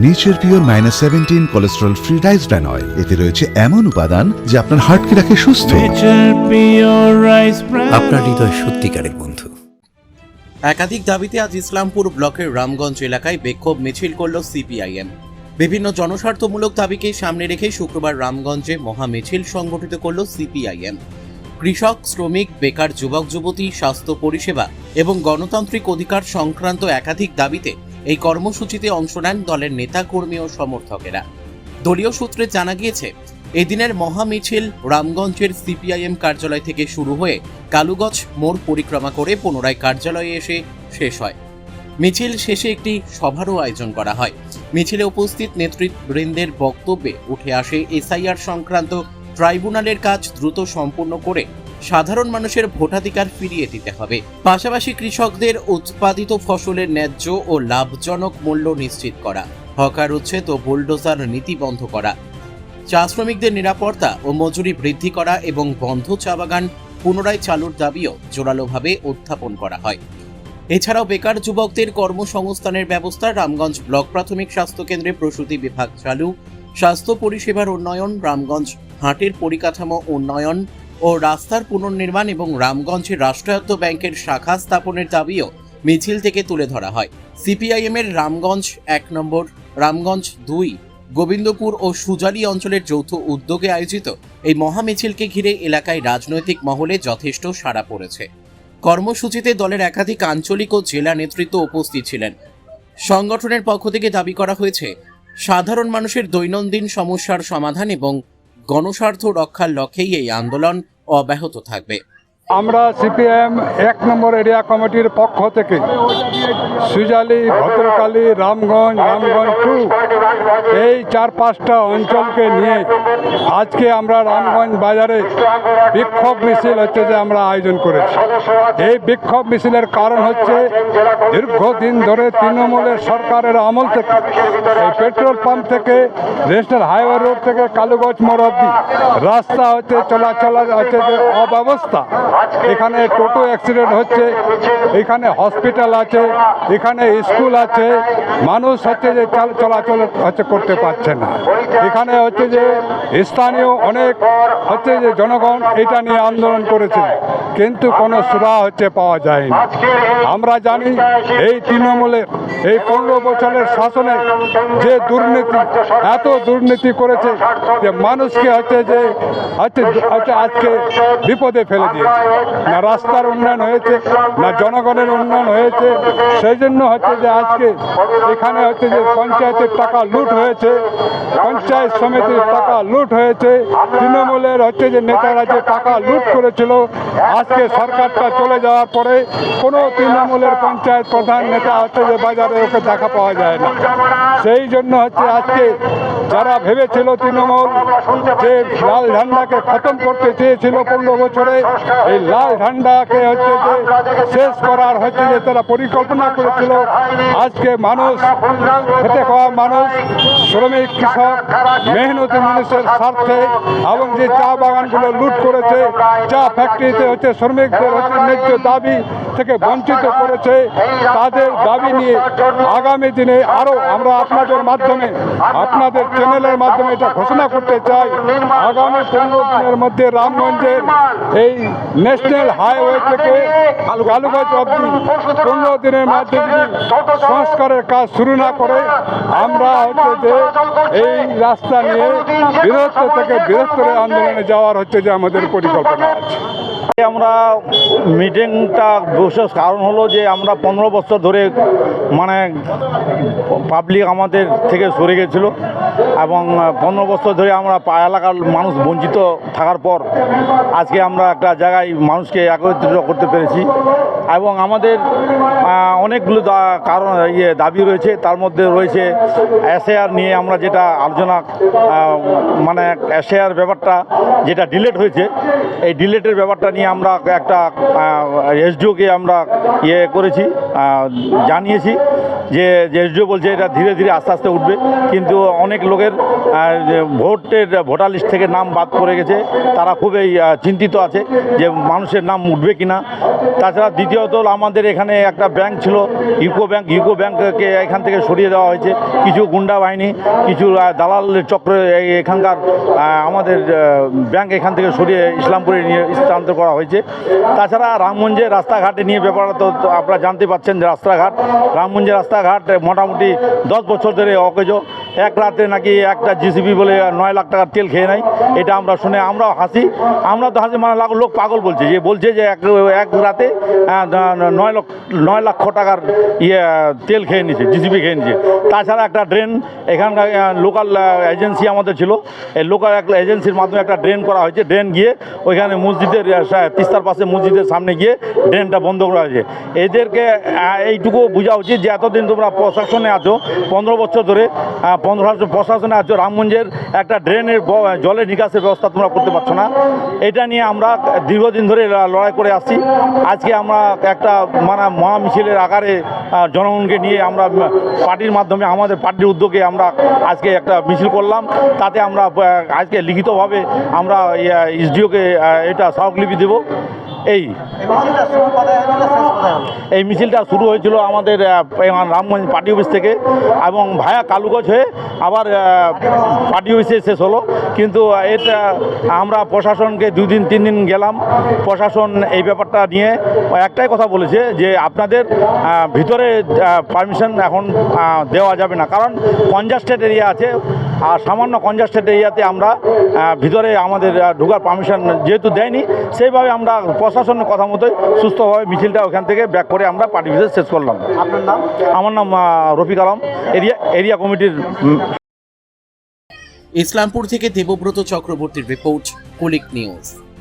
Nature pure -17 cholesterol free rice bran oil. এতে রয়েছে এমন উপাদান যা আপনার হার্টকে রাখে সুস্থ। আপনার হৃদয় সত্যিকারের বন্ধু। একাধিক দাবিতে আজ ইসলামপুর ব্লকের রামগঞ্জ এলাকায় বিক্ষোভ মিছিল করল সিপিআইএম। বিভিন্ন জনস্বার্থমূলক দাবিকে সামনে রেখে শুক্রবার রামগঞ্জে মহা মিছিল সংগঠিত করল সিপিআইএম। কৃষক, শ্রমিক, বেকার যুবক যুবতী, স্বাস্থ্য পরিষেবা এবং গণতান্ত্রিক অধিকার সংক্রান্ত একাধিক দাবিতে এই কর্মসূচিতে অংশ নেন দলের নেতা কর্মী ও সমর্থকেরা। দলীয় সূত্রে জানা গিয়েছে, এই দিনের মহা মিছিল রামগঞ্জের সিপিআইএম কার্যালয় থেকে শুরু হয়ে কালুগছ মোড় পরিক্রমা করে পুনরায় কার্যালয়ে এসে শেষ হয়। মিছিল শেষে একটি সভারও আয়োজন করা হয়। মিছিলে উপস্থিত নেতৃবৃন্দের বক্তব্যে উঠে আসে এসআইআর সংক্রান্ত ট্রাইব্যুনালের কাজ দ্রুত সম্পূর্ণ করে সাধারণ মানুষের ভোটাধিকার ফিরিয়ে দিতে হবে। পাশাপাশি কৃষকদের উৎপাদিত ফসলের ন্যায্য ও লাভজনক মূল্য নিশ্চিত করা, হকার উচ্ছেদ ও বুলডোজার নীতি বন্ধ করা, চা শ্রমিকদের নিরাপত্তা ও মজুরি বৃদ্ধি করা এবং বন্ধ চা বাগান পুনরায় চালুর দাবিও জোরালোভাবে উত্থাপন করা হয়। এছাড়াও বেকার যুবকদের কর্মসংস্থানের ব্যবস্থা, রামগঞ্জ ব্লক প্রাথমিক স্বাস্থ্য কেন্দ্রে প্রসূতি বিভাগ চালু, স্বাস্থ্য পরিষেবার উন্নয়ন, রামগঞ্জ হাটের পরিকাঠামো উন্নয়ন ও রাস্তার পুনর্নির্মাণ এবং রামগঞ্জে রাষ্ট্রায়ত্ত ব্যাংকের শাখা স্থাপনের দাবিও মিছিল থেকে তুলে ধরা হয়। সিপিআইএম-এর রামগঞ্জ 1 নম্বর, রামগঞ্জ 2, গোবিন্দপুর ও সুজালি অঞ্চলের যৌথ উদ্যোগে আয়োজিত এই মহা মিছিলকে ঘিরে এলাকায় রাজনৈতিক মহলে যথেষ্ট সাড়া পড়েছে। কর্মসূচিতে দলের একাধিক আঞ্চলিক ও জেলা নেতৃত্ব উপস্থিত ছিলেন। সংগঠনের পক্ষ থেকে দাবি করা হয়েছে, সাধারণ মানুষের দৈনন্দিন সমস্যার সমাধান এবং গণস্বার্থ রক্ষার লক্ষ্যেই এই আন্দোলন অব্যাহত থাকবে। আমরা সিপিএম 1 নম্বর এরিয়া কমিটির পক্ষ থেকে সুজালি, ভদ্রকালী, রামগঞ্জ, রামগঞ্জ 2 এই 4-5টা অঞ্চলকে নিয়ে আজকে আমরা রামগঞ্জ বাজারে বিক্ষোভ মিছিল যে আমরা আয়োজন করেছি। এই বিক্ষোভ মিছিলের কারণ হচ্ছে, দীর্ঘদিন ধরে তৃণমূলের সরকারের আমল থেকে এই পেট্রোল পাম্প থেকে ন্যাশনাল হাইওয়ে রোড থেকে কালুগছ মোড় অব্দি রাস্তা চলাচল যে অব্যবস্থা। এখানে টোটো অ্যাক্সিডেন্ট হচ্ছে, এখানে হসপিটাল আছে, এখানে স্কুল আছে, মানুষ যে চলাচল করতে পারছে না। এখানে যে স্থানীয় অনেক যে জনগণ এটা নিয়ে আন্দোলন করেছে, কিন্তু কোনো সুরাহা পাওয়া যায়নি। আমরা জানি এই তৃণমূলের এই 15 বছরের শাসনে যে দুর্নীতি, এত দুর্নীতি করেছে যে মানুষকে আজকে বিপদে ফেলে দিয়েছে। না রাস্তার উন্নয়ন হয়েছে, না জনগণের উন্নয়ন হয়েছে। সেই জন্য যে আজকে এখানে যে পঞ্চায়েতের টাকা লুট হয়েছে, পঞ্চায়েত সমিতির টাকা লুট হয়েছে, তৃণমূলের যে নেতারা যে টাকা লুট করেছিল, আজকে সরকারটা চলে যাওয়ার পরে কোনো তৃণমূলের পঞ্চায়েত প্রধান নেতা যে বাজারে ওকে দেখা পাওয়া যায় না। সেই জন্য আজকে যারা ভেবেছিল তৃণমূল যে লাল ঝান্ডাকে খতম করতে চেয়েছিল 15 বছরে, এই লাল ঝান্ডাকে যে শেষ করার যে তারা পরিকল্পনা করেছিল, আজকে মানুষ, খেটে খাওয়া মানুষ, শ্রমিক, কৃষক, মেহনতি মানুষের স্বার্থে এবং যে চা বাগানগুলো লুট করেছে, চা ফ্যাক্টরিতে শ্রমিকদের ন্যায্য দাবি থেকে বঞ্চিত করেছে, তাদের দাবি নিয়ে আগামী দিনে আরও আমরা আপনাদের মাধ্যমে, আপনাদের চ্যানেলের মাধ্যমে এটা ঘোষণা করতে চাই, আগামী 15 দিনের মধ্যে রামগঞ্জের এই ন্যাশনাল হাইওয়ে থেকে কালুগছ অব্দি 15 দিনের মধ্যে সংস্কারের কাজ শুরু না করে আমরা যে এই রাস্তা নিয়ে বৃহত্তর থেকে বৃহত্তর আন্দোলনে যাওয়ার যে আমাদের পরিকল্পনা আছে। আমরা মিটিংটা বিশেষ কারণ হলো যে আমরা 15 বছর ধরে পাবলিক আমাদের থেকে সরে গেছিলো এবং 15 বছর ধরে আমরা এলাকার মানুষ বঞ্চিত থাকার পর আজকে আমরা একটা জায়গায় মানুষকে একত্রিত করতে পেরেছি এবং আমাদের অনেকগুলো কারণ দাবি রয়েছে। তার মধ্যে রয়েছে এসআইআর নিয়ে আমরা যেটা আলোচনা, এসআইআর ব্যাপারটা যেটা ডিলেট হয়েছে, এই ডিলেটের ব্যাপারটা নিয়ে আমরা একটা এসডিওকে আমরা করেছি, জানিয়েছি যে এসডিও বলছে এটা ধীরে ধীরে আস্তে আস্তে উঠবে, কিন্তু অনেক লোকের ভোটার লিস্ট থেকে নাম বাদ পড়ে গেছে, তারা খুবই চিন্তিত আছে যে মানুষের নাম উঠবে কিনা। তাছাড়া দ্বিতীয়ত আমাদের এখানে একটা ব্যাংক ছিল ইউকো ব্যাংককে এখান থেকে সরিয়ে দেওয়া হয়েছে, কিছু গুন্ডা বাহিনী, কিছু দালাল চক্র এখানকার আমাদের ব্যাংক এখান থেকে সরিয়ে ইসলামপুরে নিয়ে স্থানান্তর করা হয়েছে। তাছাড়া রামগঞ্জে রাস্তাঘাটে নিয়ে ব্যাপারটা তো আপনারা জানতে পারছেন যে রামগঞ্জের রাস্তাঘাট মোটামুটি 10 বছর ধরে অকেজ। এক রাতে নাকি একটা জিসিবি বলে 9 লাখ টাকার তেল খেয়ে নেয়, এটা আমরা শুনে আমরাও হাসি, মানে লোক পাগল বলছে যে এক রাতে 9 লক্ষ টাকার তেল খেয়ে নিছে, জিসিবি খেয়ে নিছে। তাছাড়া একটা ড্রেন এখানকার লোকাল এজেন্সি আমাদের ছিল, এই লোকাল একটা এজেন্সির মাধ্যমে একটা ড্রেন করা হয়েছে, ড্রেন গিয়ে ওইখানে মসজিদের তিস্তার পাশে মসজিদের সামনে গিয়ে ড্রেনটা বন্ধ করা হয়েছে। এদেরকে এইটুকু বোঝা উচিত যে এতদিন তোমরা প্রশাসনে আছো, 15 বছর ধরে 15 বছর প্রশাসনে আছো, রামগঞ্জের একটা ড্রেনের জলের নিকাশের ব্যবস্থা তোমরা করতে পারছো না। এটা নিয়ে আমরা দীর্ঘদিন ধরে লড়াই করে আসছি। আজকে আমরা একটা মানে মহা মিছিলের আকারে জনগণকে নিয়ে আমরা পার্টির মাধ্যমে, আমাদের পার্টির উদ্যোগে আমরা আজকে একটা মিছিল করলাম। তাতে আমরা আজকে লিখিতভাবে আমরা এসডিওকে এটা স্মারকলিপি দেব। এই মিছিলটা শুরু হয়েছিল আমাদের রামগঞ্জ পার্টি অফিস থেকে এবং ভায়া কালুগঞ্জ হয়ে আবার পার্টি অফিসে শেষ হলো। কিন্তু এটা আমরা প্রশাসনকে 2 দিন 3 দিন গেলাম, প্রশাসন এই ব্যাপারটা নিয়ে একটাই কথা বলেছে যে আপনাদের ভিতরে পারমিশন এখন দেওয়া যাবে না, কারণ কনজাস্টেড এরিয়া আছে, আর সামান্য কনজাস্টেড এরিয়াতে আমরা ভিতরে আমাদের ঢোকার পারমিশন যেহেতু দেয়নি, সেইভাবে আমরা প্রশাসনের কথা মতোই সুস্থভাবে মিছিলটা ওখান থেকে ব্যাক করে আমরা পার্টি অফিসে শেষ করলাম। আপনার নাম? আমার নাম রফিক আলম, এরিয়া কমিটির। ইসলামপুর থেকে দেবব্রত চক্রবর্তীর রিপোর্ট, কুলিক নিউজ।